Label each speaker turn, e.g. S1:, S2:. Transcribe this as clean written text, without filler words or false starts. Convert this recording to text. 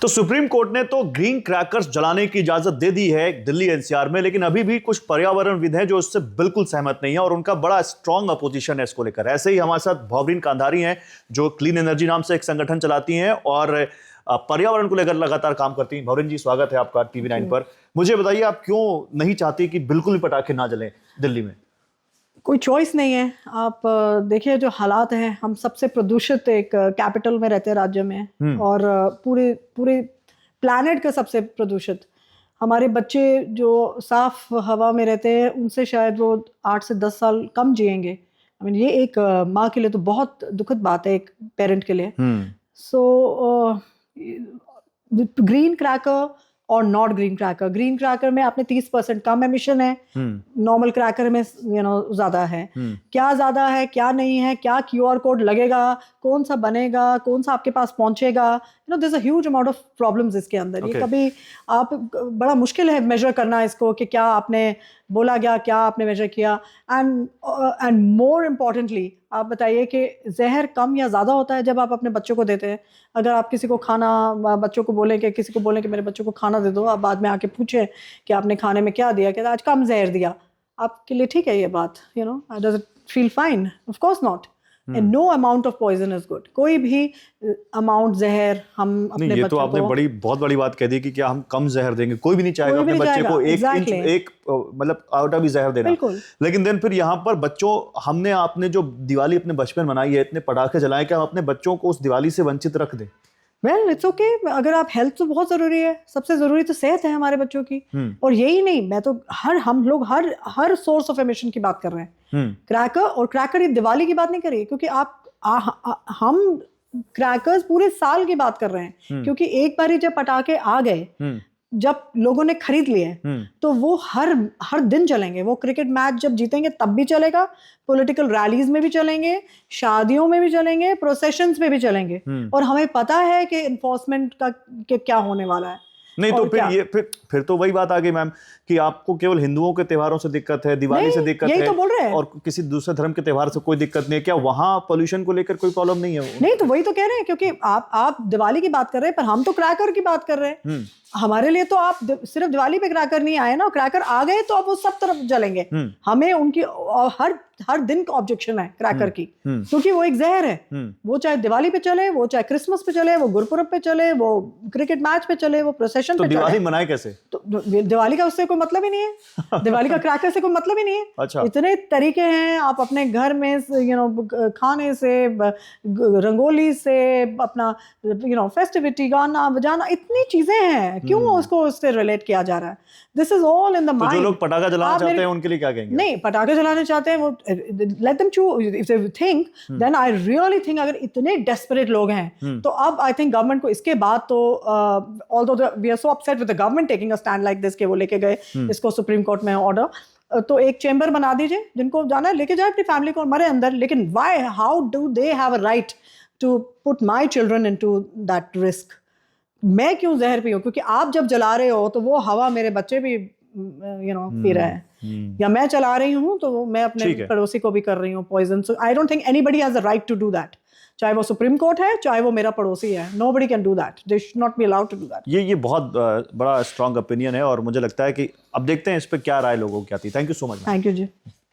S1: तो supreme court ने तो ग्रीन क्रैकर्स जलाने की इजाजत दे दी है दिल्ली एनसीआर में, लेकिन अभी भी कुछ पर्यावरणविद हैं जो इससे बिल्कुल सहमत नहीं है और उनका बड़ा स्ट्रांग अपोजिशन है इसको लेकर। ऐसे ही हमारे साथ भवरीन कांधारी हैं जो क्लीन एनर्जी नाम से एक संगठन चलाती हैं और पर्यावरण को लेकर लगातार काम करती हैं। भवरीन जी, स्वागत है आपका टीवी 9 पर। मुझे बताइए, आप क्यों नहीं चाहती कि बिल्कुल भी पटाखे ना जलें दिल्ली में?
S2: कोई चॉइस नहीं है। आप देखिए जो हालात हैं, हम सबसे प्रदूषित एक कैपिटल में रहते हैं, राज्य में, और पूरे पूरे प्लैनेट का सबसे प्रदूषित। हमारे बच्चे जो साफ हवा में रहते हैं उनसे शायद वो 8 से 10 साल कम जिएंगे। आई मीन ये एक माँ के लिए तो बहुत दुखद बात है, एक पेरेंट के लिए। सो ग्रीन क्रैकर और not green cracker, green cracker में आपने 30% कम एमिशन है, नॉर्मल क्रैकर में ज्यादा है। क्या ज्यादा है क्या नहीं है, क्या QR कोड लगेगा, कौन सा बनेगा, कौन सा आपके पास पहुंचेगा, there is a huge amount of problems इसके अंदर। ये कभी आप बड़ा मुश्किल है मेजर करना इसको कि क्या आपने बोला गया, क्या आपने मेजर किया। एंड मोर इम्पॉर्टेंटली आप बताइए कि जहर कम या ज़्यादा होता है जब आप अपने बच्चों को देते हैं। अगर आप किसी को खाना, बच्चों को बोलें कि किसी को बोलें कि मेरे बच्चों को खाना दे दो, आप बाद में आके पूछें कि आपने खाने में क्या दिया, कहते आज कम जहर दिया, आपके लिए ठीक है ये बात? Does it feel fine? Of course not. And no amount of poison is good. कोई भी अमाउंट जहर हम अपने
S1: नहीं, ये तो आपने बहुत बड़ी बात कह दी कि क्या हम कम जहर देंगे? कोई भी नहीं चाहेगा अपने बच्चे को एक मतलब आउटा भी जहर देना। लेकिन देन फिर यहाँ पर बच्चों, आपने जो दिवाली अपने बचपन मनाई है, इतने पटाखे जलाए, क्या हम अपने बच्चों को उस दिवाली से वंचित रख दें?
S2: Well it's okay. अगर आप हेल्थ तो बहुत जरूरी है, सबसे जरूरी तो सेहत है हमारे बच्चों की। और यही नहीं, मैं तो हम लोग हर सोर्स ऑफ एमिशन की बात कर रहे हैं। क्रैकर, और क्रैकर ये दिवाली की बात नहीं करिए, क्योंकि हम क्रैकर्स पूरे साल की बात कर रहे हैं। क्योंकि एक बार ही जब पटाखे आ गए, जब लोगों ने खरीद लिए, तो वो हर दिन चलेंगे। वो क्रिकेट मैच जब जीतेंगे तब भी चलेगा, पॉलिटिकल रैलीज में भी चलेंगे, शादियों में भी चलेंगे, प्रोसेशंस में भी चलेंगे। और हमें पता है कि इन्फोर्समेंट का क्या होने वाला है।
S1: नहीं तो फिर तो वही बात आ गई मैम कि आपको केवल हिंदुओं के त्योहारों से दिक्कत है, दिवाली से दिक्कत है,
S2: तो बोल रहे हैं,
S1: और किसी दूसरे धर्म के त्योहार से कोई दिक्कत नहीं है। क्या वहां पोल्यूशन को लेकर कोई प्रॉब्लम नहीं है?
S2: नहीं, तो वही तो कह रहे हैं, क्योंकि आप दिवाली की बात कर रहे हैं, पर हम तो क्रैकर की बात कर रहे हैं। हमारे लिए तो आप सिर्फ दिवाली पे क्रैकर नहीं आए ना, क्रैकर आ गए तो अब वो सब तरफ जलेंगे। हमें उनकी हर दिन का ऑब्जेक्शन है क्रैकर की, क्योंकि वो एक जहर है। वो चाहे दिवाली पे चले, वो चाहे क्रिसमस पे चले, वो गुरपुरब पे चले, वो क्रिकेट मैच पे चले, वो प्रोसेशन पे चले।
S1: दिवाली मनाए कैसे?
S2: तो दिवाली का उससे कोई मतलब ही नहीं है। दिवाली का क्रैकर से कोई मतलब ही नहीं है।
S1: अच्छा।
S2: इतने तरीके हैं, आप अपने घर में खाने से, रंगोली से, अपना फेस्टिविटी, गाना बजाना, इतनी चीजें हैं। क्यों उसको उससे रिलेट किया जा रहा है? This is all in the mind.
S1: जो लोग पटाखा जलाना चाहते हैं उनके लिए क्या कहेंगे?
S2: नहीं, पटाखे जलाने चाहते हैं वो let them choose if they think, then I really think अगर इतने डेस्परेट लोग हैं तो अब आई थिंक गवर्नमेंट को इसके बाद तो although we are so upset with the government taking a stand like this के वो लेके गए इसको सुप्रीम कोर्ट में ऑर्डर, तो एक चेंबर बना दीजिए, जिनको जाना है लेके जाए अपनी फैमिली को और मरे अंदर। लेकिन why, how do they have a right to put my children into that risk? मैं क्यों जहर पीऊं? क्योंकि आप जब जला रहे हो तो वो हवा मेरे बच्चे भी पी रहे हैं, या मैं चला रही हूँ तो मैं अपने पड़ोसी को भी कर रही हूँ poison. So I don't think anybody has the right to do that, चाहे वो सुप्रीम कोर्ट है, चाहे वो मेरा पड़ोसी है। Nobody can do that, they should not be allowed to do that.
S1: ये बहुत बड़ा स्ट्रांग ओपिनियन है और मुझे लगता है कि अब देखते हैं इस पे क्या राय लोगों की आती है। Thank you so much.
S2: Thank you ji.